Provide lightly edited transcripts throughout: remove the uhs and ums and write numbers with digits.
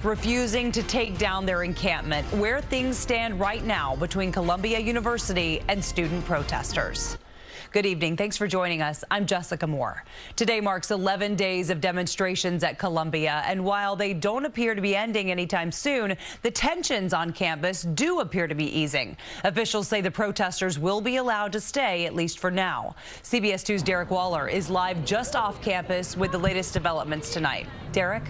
refusing to take down their encampment, where things stand right now between Columbia University and student protesters. Good evening. Thanks for joining us. I'm Jessica Moore. Today marks 11 days of demonstrations at Columbia, and while they don't appear to be ending anytime soon, the tensions on campus do appear to be easing. Officials say the protesters will be allowed to stay, at least for now. CBS 2's Derick is live just off campus with the latest developments tonight. Derick?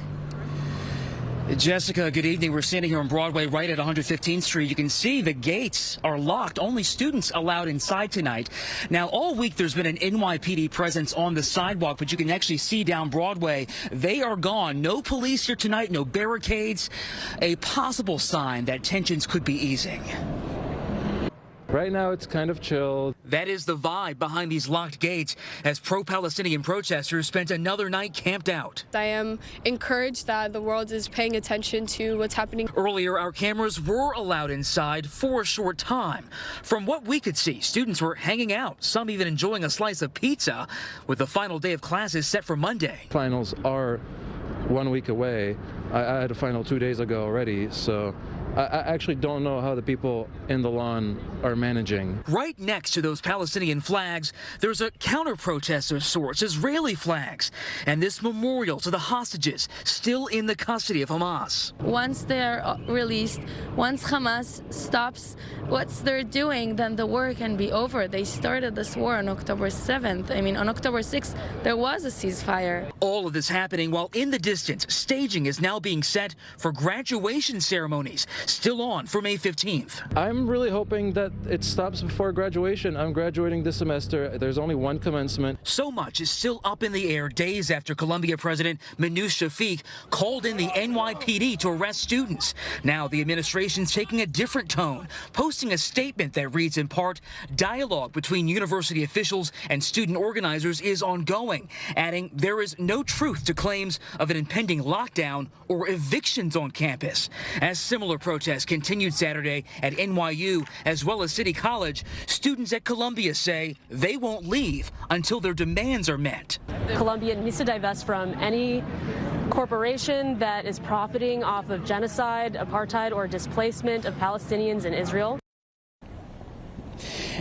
Jessica, good evening. We're standing here on Broadway right at 115th Street. You can see the gates are locked. Only students allowed inside tonight. Now, all week there's been an NYPD presence on the sidewalk, but you can actually see down Broadway. They are gone. No police here tonight, no barricades. A possible sign that tensions could be easing. Right now, it's kind of chill. That is the vibe behind these locked gates as pro-Palestinian protesters spent another night camped out. I am encouraged that the world is paying attention to what's happening. Earlier, our cameras were allowed inside for a short time. From what we could see, students were hanging out, some even enjoying a slice of pizza, with the final day of classes set for Monday. Finals are 1 week away. I had a final 2 days ago already, so I actually don't know how the people in the lawn are managing. Right next to those Palestinian flags, there's a counter-protest of sorts, Israeli flags, and this memorial to the hostages still in the custody of Hamas. Once they're released, once Hamas stops what they're doing, then the war can be over. They started this war on October 7th. I mean, on October 6th, there was a ceasefire. All of this happening while in the distance, staging is now being set for graduation ceremonies, still on for May 15th. I'm really hoping that it stops before graduation. I'm graduating this semester. There's only one commencement. So much is still up in the air days after Columbia President Manoush Shafiq called in the NYPD to arrest students. Now the administration's taking a different tone, posting a statement that reads in part, dialogue between university officials and student organizers is ongoing, adding there is no truth to claims of an impending lockdown or evictions on campus. As similar protests continued Saturday at NYU as well as City College, students at Columbia say they won't leave until their demands are met. Columbia needs to divest from any corporation that is profiting off of genocide, apartheid, or displacement of Palestinians in Israel.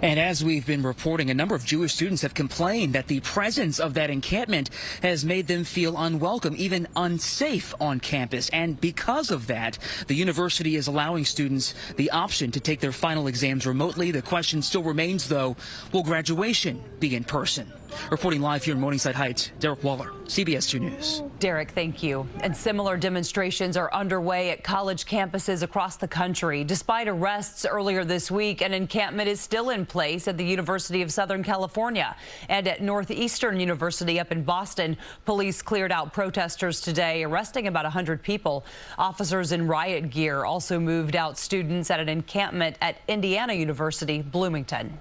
And as we've been reporting, a number of Jewish students have complained that the presence of that encampment has made them feel unwelcome, even unsafe on campus. And because of that, the university is allowing students the option to take their final exams remotely. The question still remains, though, will graduation be in person? Reporting live here in Morningside Heights, Derick Waller, CBS 2 News. Derick, thank you. And similar demonstrations are underway at college campuses across the country. Despite arrests earlier this week, an encampment is still in place at the University of Southern California. And at Northeastern University up in Boston, police cleared out protesters today, arresting about 100 people. Officers in riot gear also moved out students at an encampment at Indiana University, Bloomington.